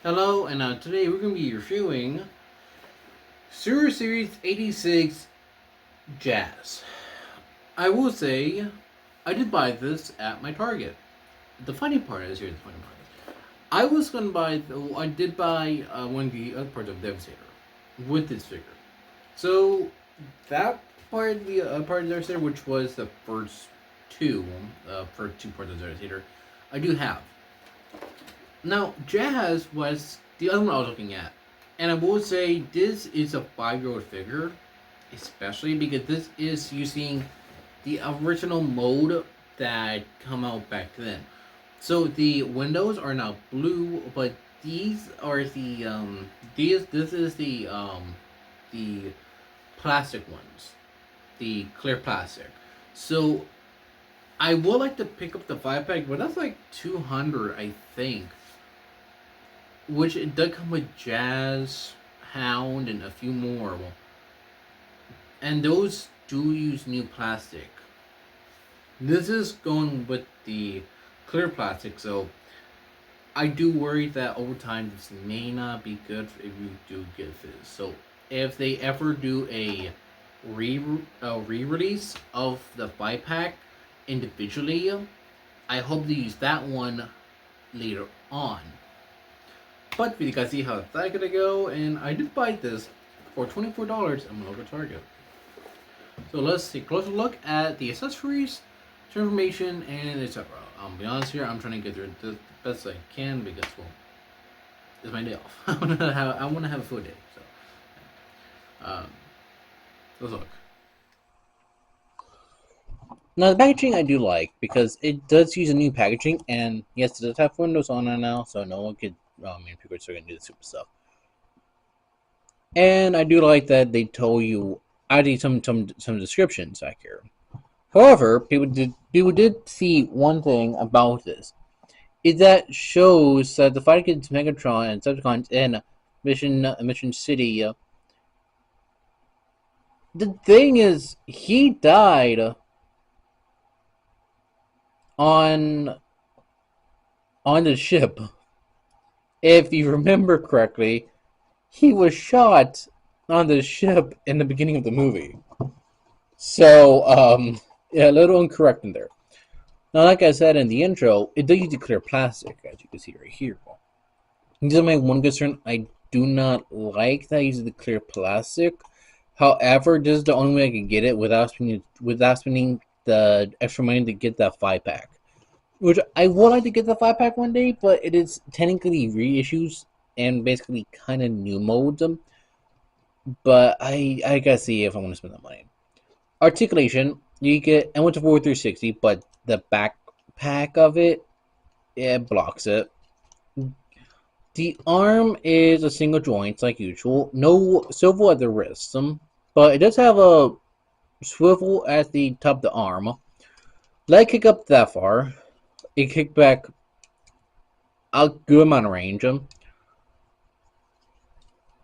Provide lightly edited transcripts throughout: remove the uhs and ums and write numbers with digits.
Hello, and today we're going to be reviewing Super Series 86 Jazz. I will say, I did buy this at my Target. The funny part is, here's the funny part. I did buy one of the other parts of Devastator with this figure. So, that part of Devastator, which was the first two parts of Devastator, I do have. Now, Jazz was the other one I was looking at. And I will say this is a 5-year-old figure, especially because this is using the original mold that come out back then. So the windows are now blue, but these are these this is the plastic ones, the clear plastic. So I would like to pick up the 5 pack, but that's like 200, I think. Which it does come with Jazz, Hound, and a few more. Well, and those do use new plastic. This is going with the clear plastic, so I do worry that over time this may not be good if you do get this. So if they ever do a re-release of the 5 pack individually, I hope they use that one later on. But we can see how that's gonna go, and I did buy this for $24 at my local Target. So let's take a closer look at the accessories, information, and etc. I'll be honest here, I'm trying to get through the best I can because, well, it's my day off. I wanna have a full day. So, let's look. Now the packaging I do like because it does use a new packaging, and yes, it does have windows on it now, so no one could. People are still gonna do the super stuff. And I do like that they told you. I did some descriptions back here. However, people did see one thing about this. Is that shows that the fight against Megatron and Decepticons in Mission City. The thing is, he died on the ship. If you remember correctly, he was shot on the ship in the beginning of the movie. So, yeah, a little incorrect in there. Now, like I said in the intro, it does use the clear plastic, as you can see right here. This is my one concern. I do not like that it uses the clear plastic. However, this is the only way I can get it without spending the extra money to get that 5 pack. Which I would like to get the 5 pack one day, but it is technically reissues and basically kind of new modes. But I gotta see if I want to spend that money. Articulation, you get I went to 4360, but the backpack of it blocks it. The arm is a single joint like usual. No swivel at the wrist, but it does have a swivel at the top of the arm. Leg kick up that far. It kicked back a good amount of range.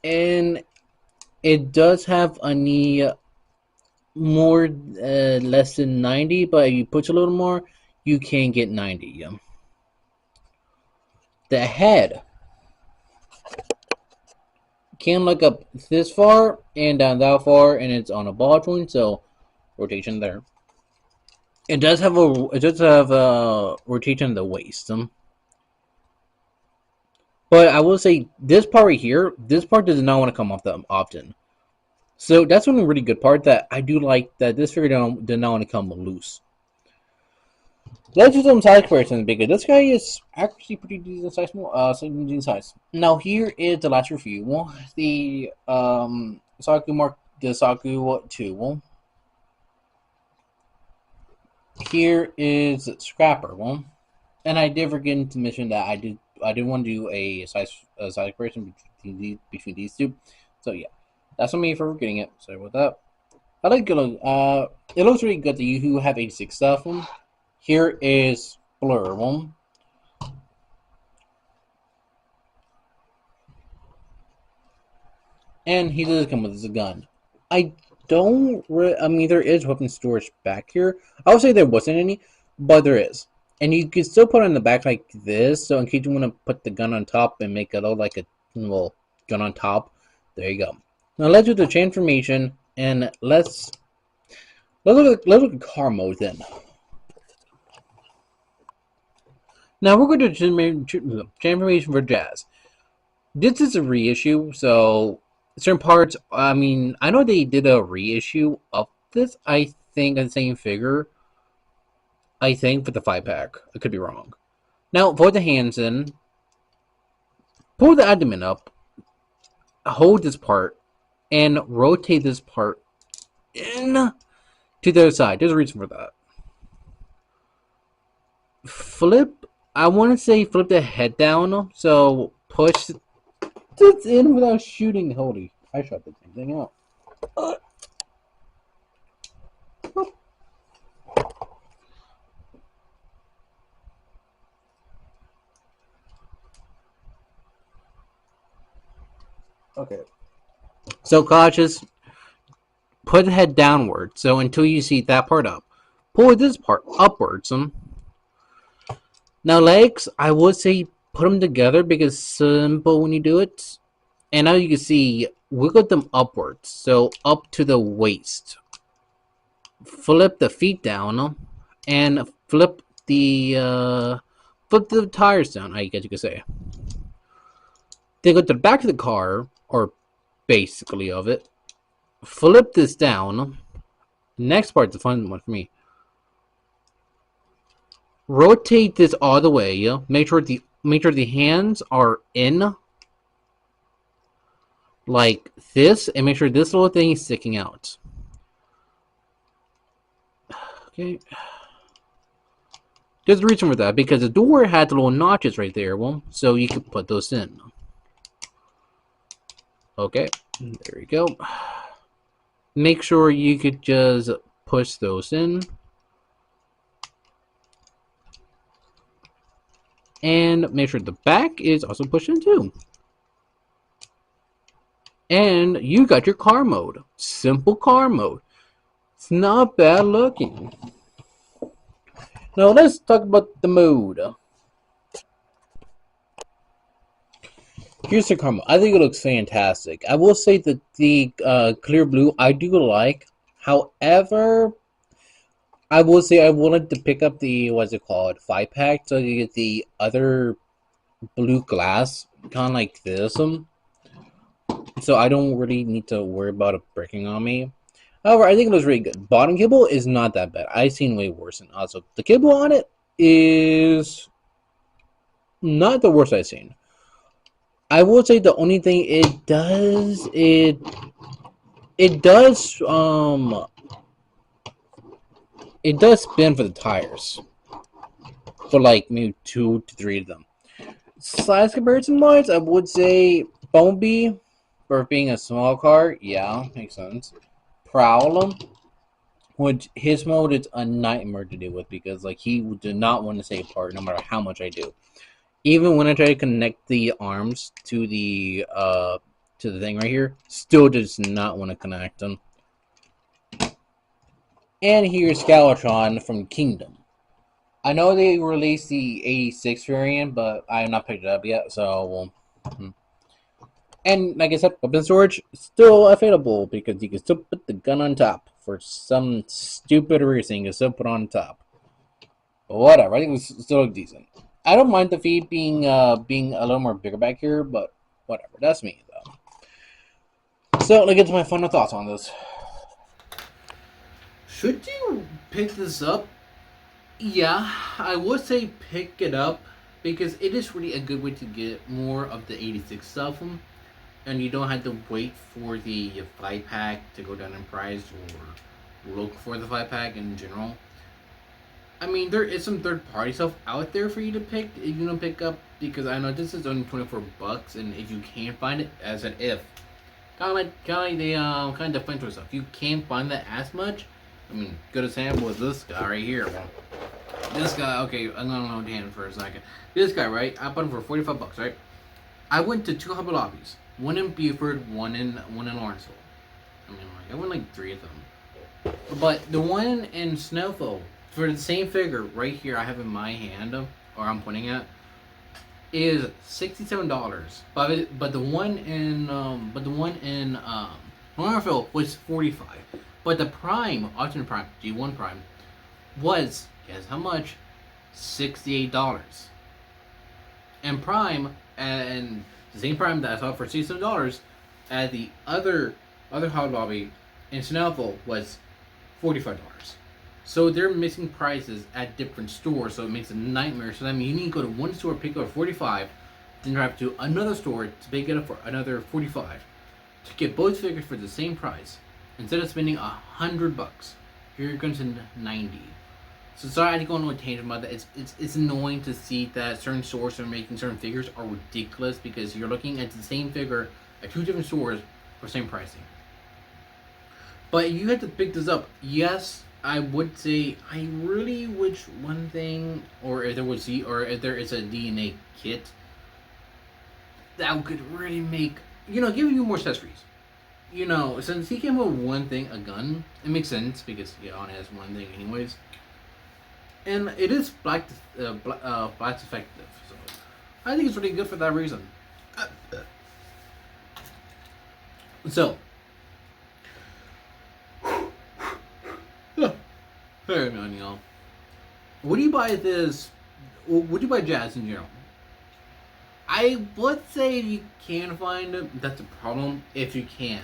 And it does have a knee more less than 90, but if you push a little more, you can get 90. The head can look up this far and down that far, and it's on a ball joint, so rotation there. It does have a rotation of the waist. But I will say this part right here, this part does not want to come off that often. So that's one really good part that I do like, that this figure did not want to come loose. Let's do some size comparisons because this guy is actually pretty decent size. Decent size. Now here is the last review. The Saku 2. Here is Scrapper. And I did forget to mention that I did want to do a size comparison between these two. So yeah, that's on me for forgetting it. Sorry about that. I like it. It looks really good that you who have 86 stuff. Here is Blur. And he does come with his gun. I mean, there is weapon storage back here. I would say there wasn't any, but there is. And you can still put it in the back like this, so in case you want to put the gun on top and make it look like a well gun on top. There you go. Now let's do the transformation and let's look at car mode then. Now we're going to transformation for Jazz. This is a reissue, so certain parts. I mean, I know they did a reissue of this. I think the same figure. I think for the 5-pack. I could be wrong. Now for the hands in, pull the abdomen up, hold this part, and rotate this part in to the other side. There's a reason for that. Flip. I want to say flip the head down. So push this in without shooting. Holy, I shot the same thing out. Okay. So cautious. Put the head downward. So until you see that part up, pull this part upwards. Now legs, I would say put them together because it's simple when you do it. And now you can see wiggle them upwards, so up to the waist. Flip the feet down, and flip the tires down. I guess you could say. Then go to the back of the car, or basically of it. Flip this down. Next part's the fun one for me. Rotate this all the way. Make sure the hands are in like this, and make sure this little thing is sticking out. Okay. There's a reason for that, because the door had the little notches right there, well, so you can put those in. Okay, there you go. Make sure you could just push those in. And make sure the back is also pushed in too. And you got your car mode. Simple car mode. It's not bad looking. Now let's talk about the mode. Here's the car mode. I think it looks fantastic. I will say that the clear blue I do like. However, I will say I wanted to pick up the, what's it called, 5-pack, so you get the other blue glass, kind of like this. So I don't really need to worry about it breaking on me. However, I think it looks really good. Bottom cable is not that bad. I've seen way worse. And also, the cable on it is not the worst I've seen. I will say the only thing it does spin for the tires. For like maybe 2 to 3 of them. Size comparison wise, I would say Bumblebee, for being a small car, yeah, makes sense. Prowl, which his mode is a nightmare to deal with because like he did not want to stay apart no matter how much I do. Even when I try to connect the arms to the thing right here, still does not want to connect them. And here's Scalatron from Kingdom. I know they released the 86 variant, but I have not picked it up yet, so and like I said, weapon storage still available because you can still put the gun on top for some stupid reason. You can still put it on top. But whatever, I think it still look decent. I don't mind the feet being a little more bigger back here, but whatever. That's me though. So let's get to my final thoughts on this. Should you pick this up? Yeah, I would say pick it up because it is really a good way to get more of the 86 stuff, and you don't have to wait for the 5-pack to go down in price or look for the 5-pack in general. I mean, there is some third-party stuff out there for you to pick if you don't pick up, because I know this is only $24, and if you can't find it, as an if, kind of like the kind of defensive stuff, you can't find that as much. I mean, good example is this guy right here. This guy, okay, I'm gonna hold hand for a second. This guy, right? I bought him for $45, right? I went to 2 Hobby Lobbies, one in Buford, one in Lawrenceville. I mean, like, I went like 3 of them. But the one in Snowfall, for the same figure right here I have in my hand, or I'm pointing at, is $67. But the one in Marvel was 45. But the Prime, Optimus Prime, G1 Prime, was, guess how much? $68. And Prime, and the same Prime that I saw for $67 at the other Hobby Lobby in Snellville was $45. So they're missing prices at different stores, so it makes it a nightmare. So that means you need to go to one store, pick up 45, then drive to another store to pick it up for another 45 to get both figures for the same price. Instead of spending $100, you're going to 90. So sorry, I had to go on a tangent about that. It's annoying to see that certain stores that are making certain figures are ridiculous because you're looking at the same figure at two different stores for the same pricing. But you have to pick this up. Yes, I would say I really wish one thing, or if there is a DNA kit that could really make, give you more accessories. Since he came with one thing, a gun, it makes sense because he only has one thing anyways. And it is black effective, so I think it's really good for that reason. So, very annoying, y'all. Would you buy this? Would you buy Jazz in general? I would say you can find it. That's a problem if you can.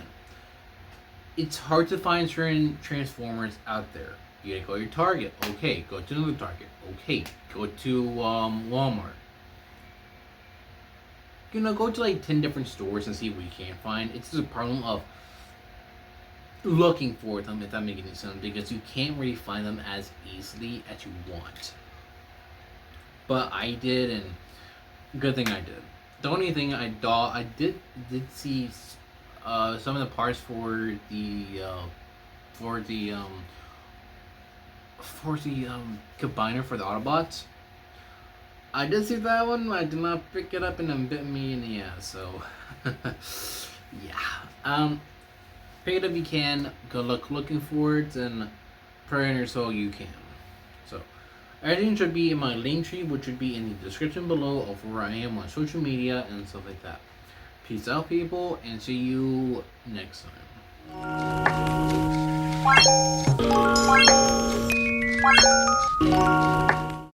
It's hard to find certain Transformers out there. You gotta go to your Target. Okay, go to another Target. Okay, go to Walmart. Go to like 10 different stores and see what you can find. It's just a problem of looking for them, if that makes any sense, because you can't really find them as easily as you want. But I did, and good thing I did. The only thing I did see some of the parts for the combiner for the Autobots. I did see that one. I did not pick it up, and it bit me in the ass. So, yeah. Pick it up if you can. Go looking for it, and pray on your soul you can. So, everything should be in my link tree, which should be in the description below of where I am on social media and stuff like that. Peace out, people, and see you next time.